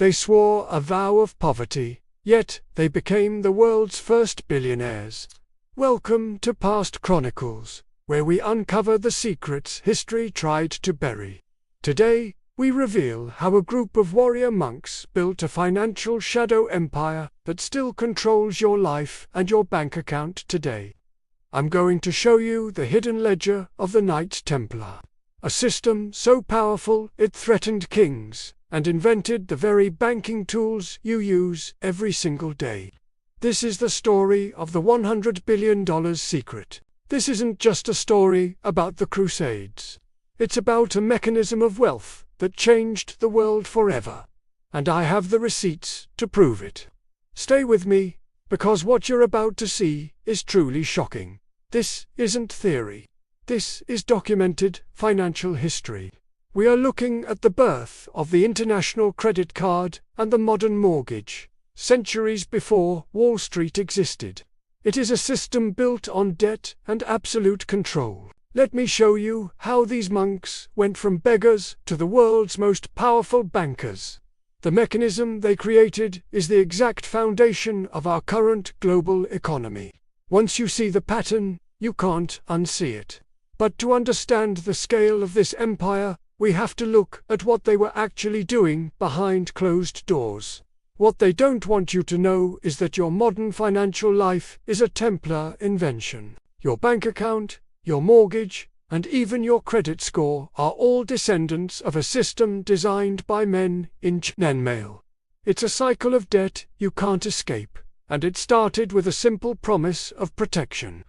They swore a vow of poverty, yet they became the world's first billionaires. Welcome to Past Chronicles, where we uncover the secrets history tried to bury. Today, we reveal how a group of warrior monks built a financial shadow empire that still controls your life and your bank account today. I'm going to show you the hidden ledger of the Knights Templar, a system so powerful it threatened kings and invented the very banking tools you use every single day. This is the story of the $100 billion secret. This isn't just a story about the Crusades. It's about a mechanism of wealth that changed the world forever. And I have the receipts to prove it. Stay with me, because what you're about to see is truly shocking. This isn't theory. This is documented financial history. We are looking at the birth of the international credit card and the modern mortgage, centuries before Wall Street existed. It is a system built on debt and absolute control. Let me show you how these monks went from beggars to the world's most powerful bankers. The mechanism they created is the exact foundation of our current global economy. Once you see the pattern, you can't unsee it. But to understand the scale of this empire, we have to look at what they were actually doing behind closed doors. What they don't want you to know is that your modern financial life is a Templar invention. Your bank account, your mortgage, and even your credit score are all descendants of a system designed by men in chainmail. It's a cycle of debt you can't escape, and it started with a simple promise of protection.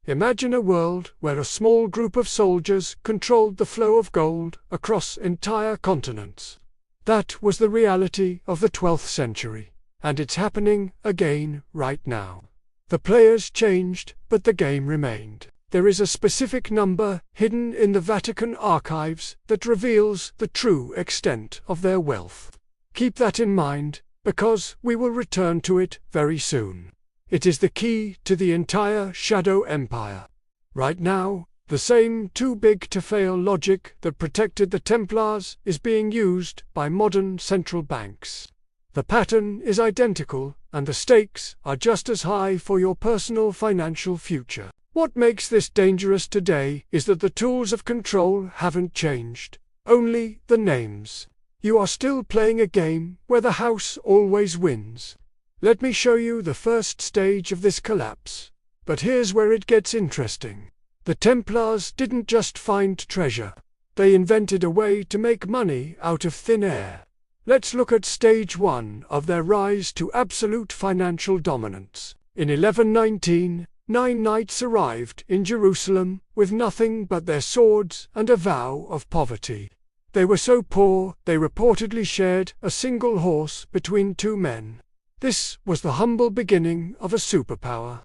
Imagine a world where a small group of soldiers controlled the flow of gold across entire continents. That was the reality of the 12th century, and it's happening again right now. The players changed, but the game remained. There is a specific number hidden in the Vatican archives that reveals the true extent of their wealth. Keep that in mind, because we will return to it very soon. It is the key to the entire shadow empire. Right now, the same too-big-to-fail logic that protected the Templars is being used by modern central banks. The pattern is identical, and the stakes are just as high for your personal financial future. What makes this dangerous today is that the tools of control haven't changed, only the names. You are still playing a game where the house always wins. Let me show you the first stage of this collapse. But here's where it gets interesting. The Templars didn't just find treasure. They invented a way to make money out of thin air. Let's look at stage 1 of their rise to absolute financial dominance. In 1119, 9 knights arrived in Jerusalem with nothing but their swords and a vow of poverty. They were so poor they reportedly shared a single horse between 2 men. This was the humble beginning of a superpower.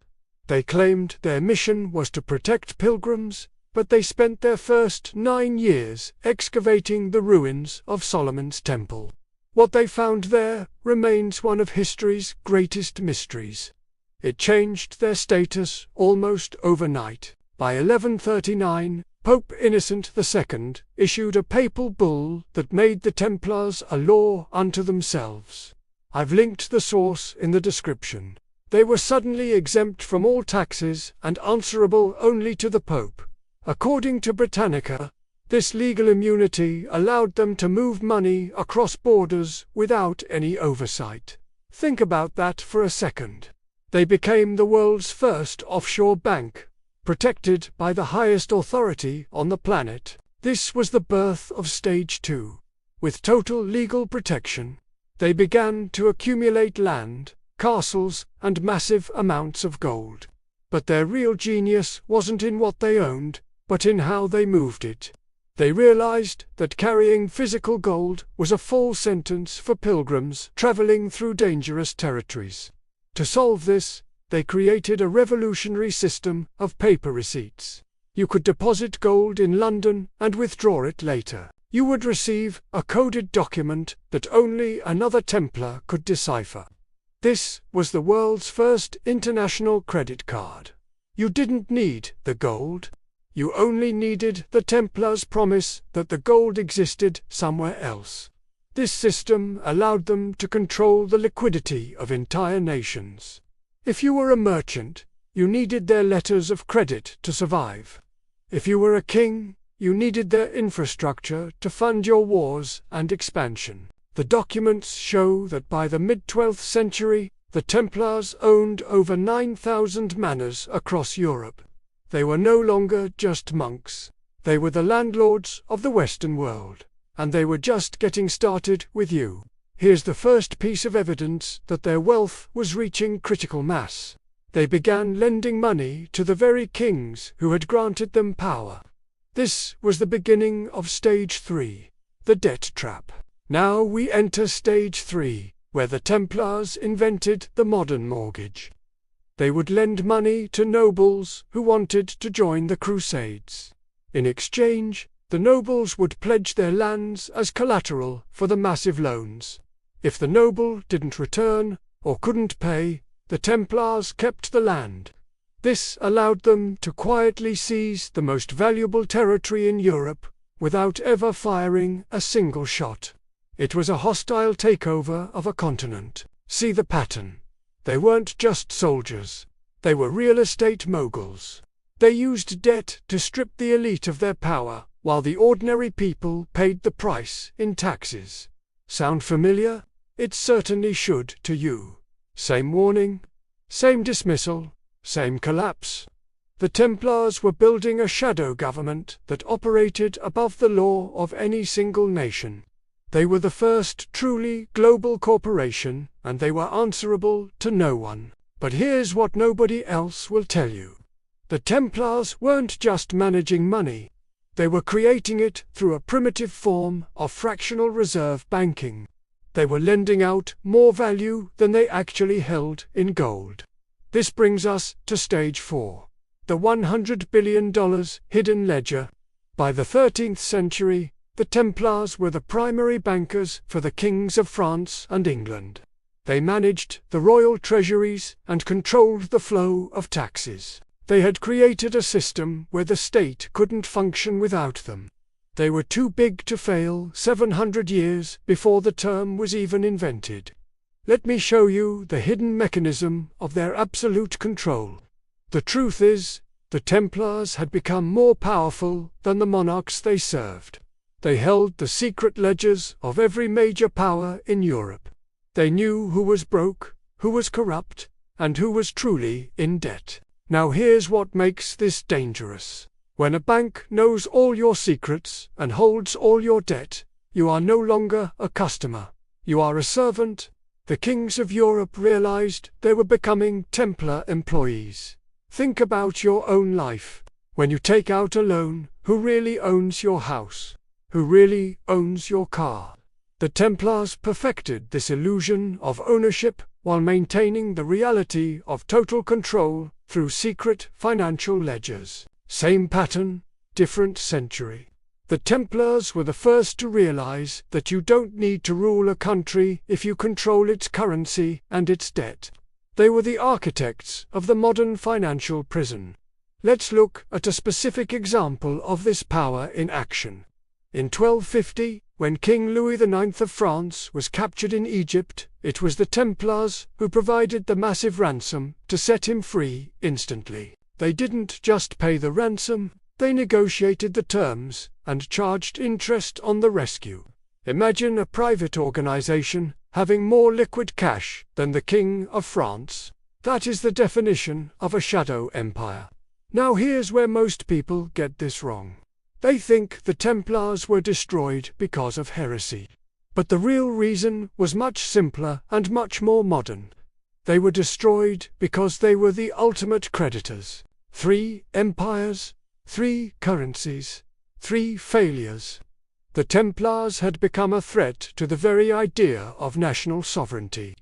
They claimed their mission was to protect pilgrims, but they spent their first 9 years excavating the ruins of Solomon's temple. What they found there remains one of history's greatest mysteries. It changed their status almost overnight. By 1139, Pope Innocent II issued a papal bull that made the Templars a law unto themselves. I've linked the source in the description. They were suddenly exempt from all taxes and answerable only to the Pope. According to Britannica, this legal immunity allowed them to move money across borders without any oversight. Think about that for a second. They became the world's first offshore bank, protected by the highest authority on the planet. This was the birth of Stage 2. With total legal protection, they began to accumulate land, castles, and massive amounts of gold. But their real genius wasn't in what they owned, but in how they moved it. They realized that carrying physical gold was a full sentence for pilgrims traveling through dangerous territories. To solve this, they created a revolutionary system of paper receipts. You could deposit gold in London and withdraw it later. You would receive a coded document that only another Templar could decipher. This was the world's first international credit card. You didn't need the gold. You only needed the Templars' promise that the gold existed somewhere else. This system allowed them to control the liquidity of entire nations. If you were a merchant, you needed their letters of credit to survive. If you were a king, you needed their infrastructure to fund your wars and expansion. The documents show that by the mid-12th century, the Templars owned over 9,000 manors across Europe. They were no longer just monks. They were the landlords of the Western world, and they were just getting started with you. Here's the first piece of evidence that their wealth was reaching critical mass. They began lending money to the very kings who had granted them power. This was the beginning of Stage 3, the debt trap. Now we enter Stage 3, where the Templars invented the modern mortgage. They would lend money to nobles who wanted to join the Crusades. In exchange, the nobles would pledge their lands as collateral for the massive loans. If the noble didn't return, or couldn't pay, the Templars kept the land. This allowed them to quietly seize the most valuable territory in Europe without ever firing a single shot. It was a hostile takeover of a continent. See the pattern. They weren't just soldiers. They were real estate moguls. They used debt to strip the elite of their power, while the ordinary people paid the price in taxes. Sound familiar? It certainly should to you. Same warning, same dismissal, same collapse. The Templars were building a shadow government that operated above the law of any single nation. They were the first truly global corporation, and they were answerable to no one. But here's what nobody else will tell you. The Templars weren't just managing money. They were creating it through a primitive form of fractional reserve banking. They were lending out more value than they actually held in gold. This brings us to Stage 4, the $100 billion hidden ledger. By the 13th century, the Templars were the primary bankers for the kings of France and England. They managed the royal treasuries and controlled the flow of taxes. They had created a system where the state couldn't function without them. They were too big to fail 700 years before the term was even invented. Let me show you the hidden mechanism of their absolute control. The truth is, the Templars had become more powerful than the monarchs they served. They held the secret ledgers of every major power in Europe. They knew who was broke, who was corrupt, and who was truly in debt. Now here's what makes this dangerous. When a bank knows all your secrets and holds all your debt, you are no longer a customer. You are a servant. The kings of Europe realized they were becoming Templar employees. Think about your own life. When you take out a loan, who really owns your house? Who really owns your car? The Templars perfected this illusion of ownership while maintaining the reality of total control through secret financial ledgers. Same pattern, different century. The Templars were the first to realize that you don't need to rule a country if you control its currency and its debt. They were the architects of the modern financial prison. Let's look at a specific example of this power in action. In 1250, when King Louis IX of France was captured in Egypt, it was the Templars who provided the massive ransom to set him free instantly. They didn't just pay the ransom, they negotiated the terms and charged interest on the rescue. Imagine a private organization having more liquid cash than the King of France. That is the definition of a shadow empire. Now here's where most people get this wrong. They think the Templars were destroyed because of heresy. But the real reason was much simpler and much more modern. They were destroyed because they were the ultimate creditors. 3 empires, 3 currencies, 3 failures. The Templars had become a threat to the very idea of national sovereignty.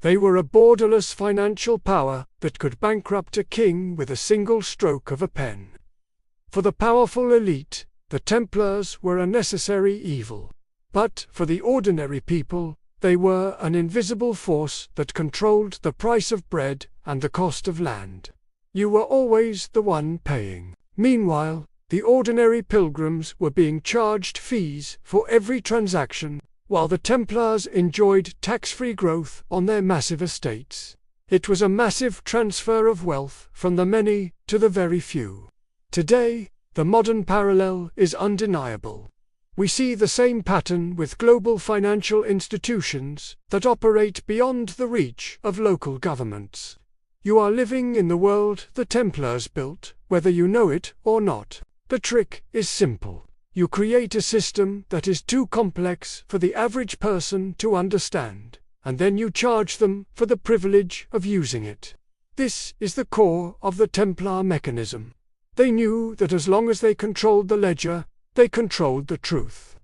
They were a borderless financial power that could bankrupt a king with a single stroke of a pen. For the powerful elite, the Templars were a necessary evil. But for the ordinary people, they were an invisible force that controlled the price of bread and the cost of land. You were always the one paying. Meanwhile, the ordinary pilgrims were being charged fees for every transaction. while the Templars enjoyed tax-free growth on their massive estates. It was a massive transfer of wealth from the many to the very few. Today, the modern parallel is undeniable. We see the same pattern with global financial institutions that operate beyond the reach of local governments. You are living in the world the Templars built, whether you know it or not. The trick is simple. You create a system that is too complex for the average person to understand, and then you charge them for the privilege of using it. This is the core of the Templar mechanism. They knew that as long as they controlled the ledger, they controlled the truth.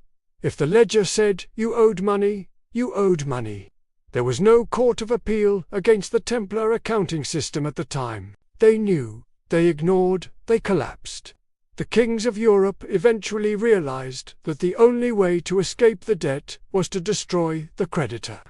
If the ledger said you owed money, you owed money. There was no court of appeal against the Templar accounting system at the time. They knew, they ignored, they collapsed. The kings of Europe eventually realized that the only way to escape the debt was to destroy the creditor.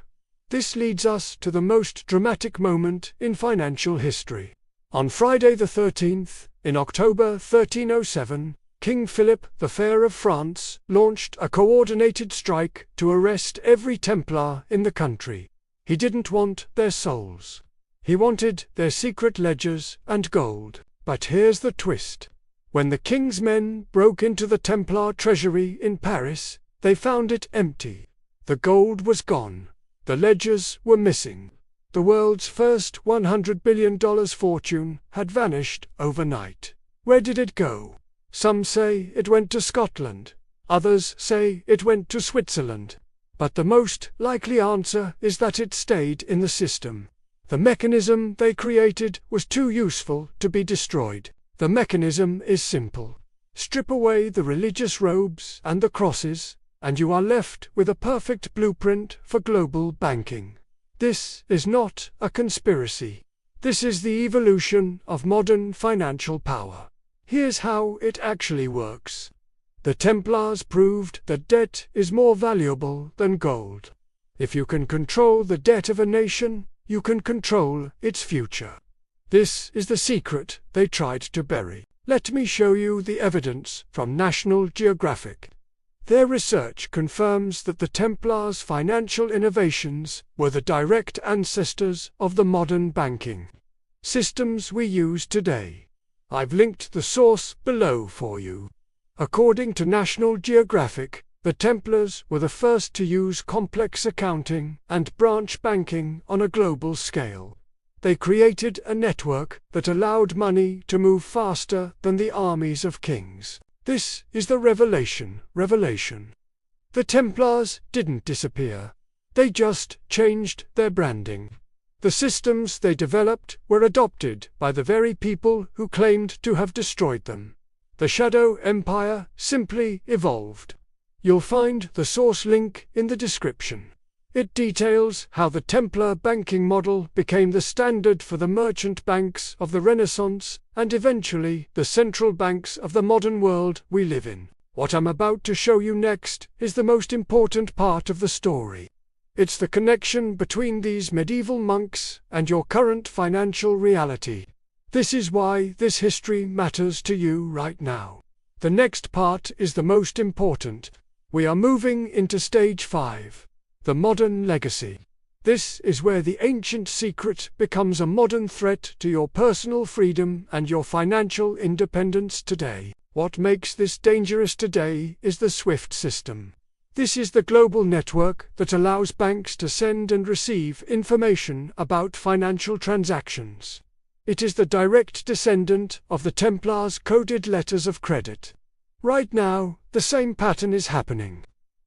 This leads us to the most dramatic moment in financial history. On Friday the 13th, in October 1307, King Philip the Fair of France launched a coordinated strike to arrest every Templar in the country. He didn't want their souls. He wanted their secret ledgers and gold. But here's the twist. When the king's men broke into the Templar treasury in Paris, they found it empty. The gold was gone. The ledgers were missing. The world's first $100 billion fortune had vanished overnight. Where did it go? Some say it went to Scotland. Others say it went to Switzerland. But the most likely answer is that it stayed in the system. The mechanism they created was too useful to be destroyed. The mechanism is simple. Strip away the religious robes and the crosses, and you are left with a perfect blueprint for global banking. This is not a conspiracy. This is the evolution of modern financial power. Here's how it actually works. The Templars proved that debt is more valuable than gold. If you can control the debt of a nation, you can control its future. This is the secret they tried to bury. Let me show you the evidence from National Geographic. Their research confirms that the Templars' financial innovations were the direct ancestors of the modern banking systems we use today. I've linked the source below for you. According to National Geographic, the Templars were the first to use complex accounting and branch banking on a global scale. They created a network that allowed money to move faster than the armies of kings. This is the revelation. The Templars didn't disappear. They just changed their branding. The systems they developed were adopted by the very people who claimed to have destroyed them. The Shadow Empire simply evolved. You'll find the source link in the description. It details how the Templar banking model became the standard for the merchant banks of the Renaissance and eventually the central banks of the modern world we live in. What I'm about to show you next is the most important part of the story. It's the connection between these medieval monks and your current financial reality. This is why this history matters to you right now. The next part is the most important. We are moving into stage 5. The modern legacy. This is where the ancient secret becomes a modern threat to your personal freedom and your financial independence today. What makes this dangerous today is the SWIFT system. This is the global network that allows banks to send and receive information about financial transactions. It is the direct descendant of the Templars' coded letters of credit. Right now, the same pattern is happening.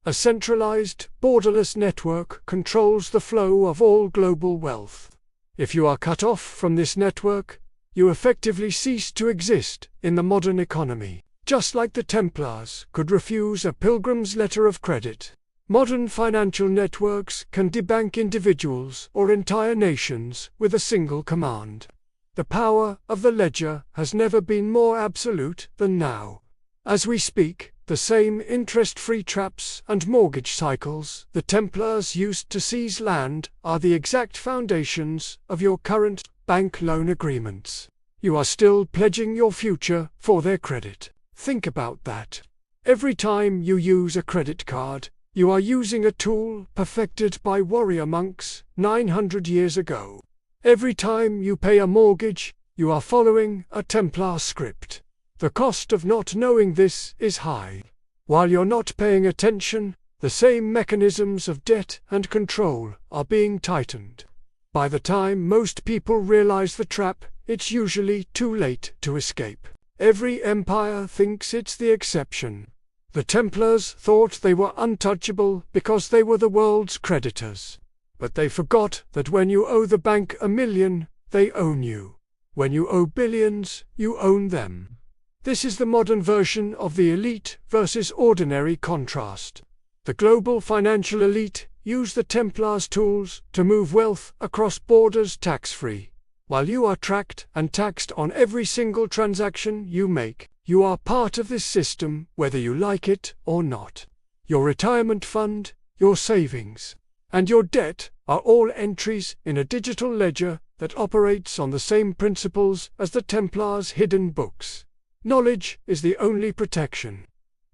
A centralized, borderless network controls the flow of all global wealth. If you are cut off from this network, you effectively cease to exist in the modern economy. Just like the Templars could refuse a pilgrim's letter of credit, modern financial networks can debank individuals or entire nations with a single command. The power of the ledger has never been more absolute than now. As we speak, the same interest-free traps and mortgage cycles the Templars used to seize land are the exact foundations of your current bank loan agreements. You are still pledging your future for their credit. Think about that. Every time you use a credit card, You are using a tool perfected by warrior monks 900 years ago. Every time you pay a mortgage, you are following a Templar script. The cost of not knowing this is high. While you're not paying attention, the same mechanisms of debt and control are being tightened. By the time most people realize the trap, it's usually too late to escape. Every empire thinks it's the exception. The Templars thought they were untouchable because they were the world's creditors. But they forgot that when you owe the bank $1 million, they own you. When you owe billions, you own them. This is the modern version of the elite versus ordinary contrast. The global financial elite use the Templars' tools to move wealth across borders tax-free. While you are tracked and taxed on every single transaction you make, you are part of this system whether you like it or not. Your retirement fund, your savings, and your debt are all entries in a digital ledger that operates on the same principles as the Templars' hidden books. Knowledge is the only protection.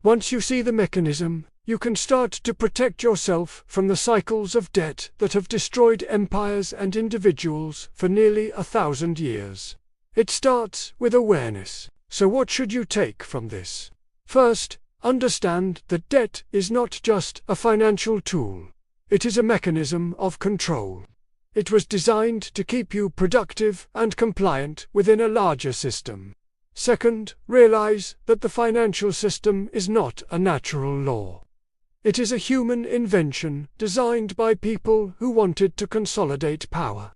Once you see the mechanism, you can start to protect yourself from the cycles of debt that have destroyed empires and individuals for nearly 1,000 years. It starts with awareness. So what should you take from this? First, understand that debt is not just a financial tool. It is a mechanism of control. It was designed to keep you productive and compliant within a larger system. Second, realize that the financial system is not a natural law. It is a human invention designed by people who wanted to consolidate power.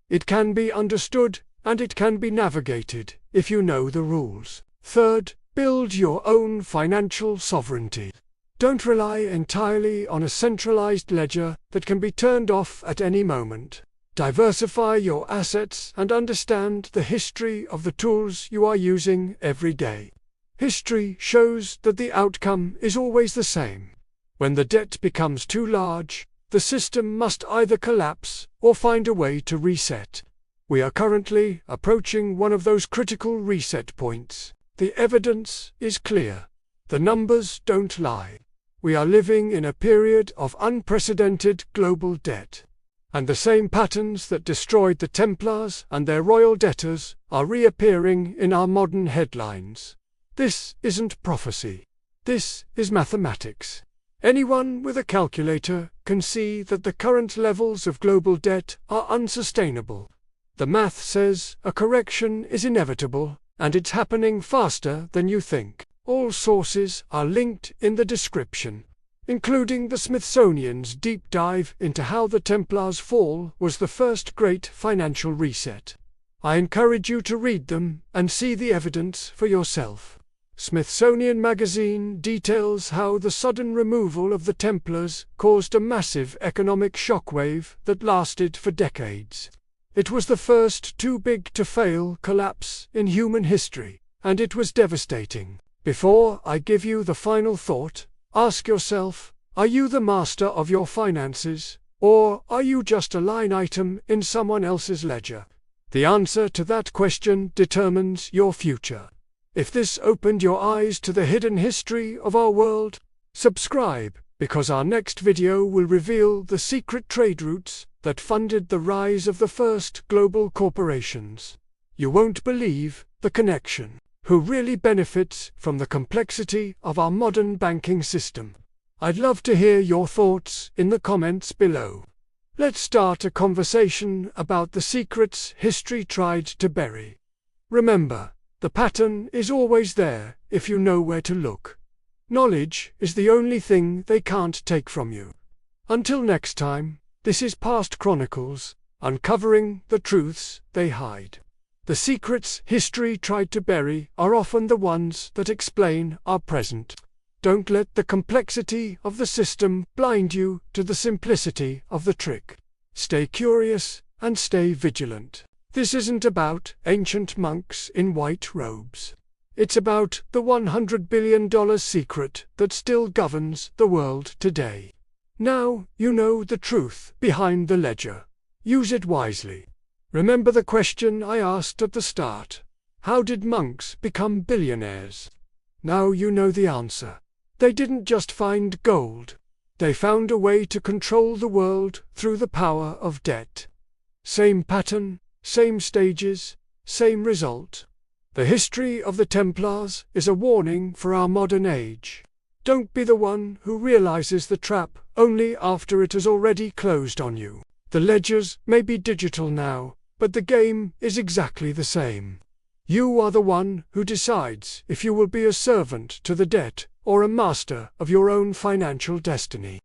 It can be understood and it can be navigated if you know the rules. Third, build your own financial sovereignty. Don't rely entirely on a centralized ledger that can be turned off at any moment. Diversify your assets and understand the history of the tools you are using every day. History shows that the outcome is always the same. When the debt becomes too large, the system must either collapse or find a way to reset. We are currently approaching one of those critical reset points. The evidence is clear. The numbers don't lie. We are living in a period of unprecedented global debt. And the same patterns that destroyed the Templars and their royal debtors are reappearing in our modern headlines. This isn't prophecy. This is mathematics. Anyone with a calculator can see that the current levels of global debt are unsustainable. The math says a correction is inevitable, and it's happening faster than you think. All sources are linked in the description, including the Smithsonian's deep dive into how the Templars' fall was the first great financial reset. I encourage you to read them and see the evidence for yourself. Smithsonian Magazine details how the sudden removal of the Templars caused a massive economic shockwave that lasted for decades. It was the first too-big-to-fail collapse in human history, and it was devastating. Before I give you the final thought, ask yourself, are you the master of your finances, or are you just a line item in someone else's ledger? The answer to that question determines your future. If this opened your eyes to the hidden history of our world, subscribe, because our next video will reveal the secret trade routes that funded the rise of the first global corporations. You won't believe the connection. Who really benefits from the complexity of our modern banking system? I'd love to hear your thoughts in the comments below. Let's start a conversation about the secrets history tried to bury. Remember, the pattern is always there if you know where to look. Knowledge is the only thing they can't take from you. Until next time, this is Past Chronicles, uncovering the truths they hide. The secrets history tried to bury are often the ones that explain our present. Don't let the complexity of the system blind you to the simplicity of the trick. Stay curious and stay vigilant. This isn't about ancient monks in white robes. It's about the $100 billion secret that still governs the world today. Now you know the truth behind the ledger. Use it wisely. Remember the question I asked at the start. How did monks become billionaires? Now you know the answer. They didn't just find gold. They found a way to control the world through the power of debt. Same pattern, same stages, same result. The history of the Templars is a warning for our modern age. Don't be the one who realizes the trap only after it has already closed on you. The ledgers may be digital now, but the game is exactly the same. You are the one who decides if you will be a servant to the debt or a master of your own financial destiny.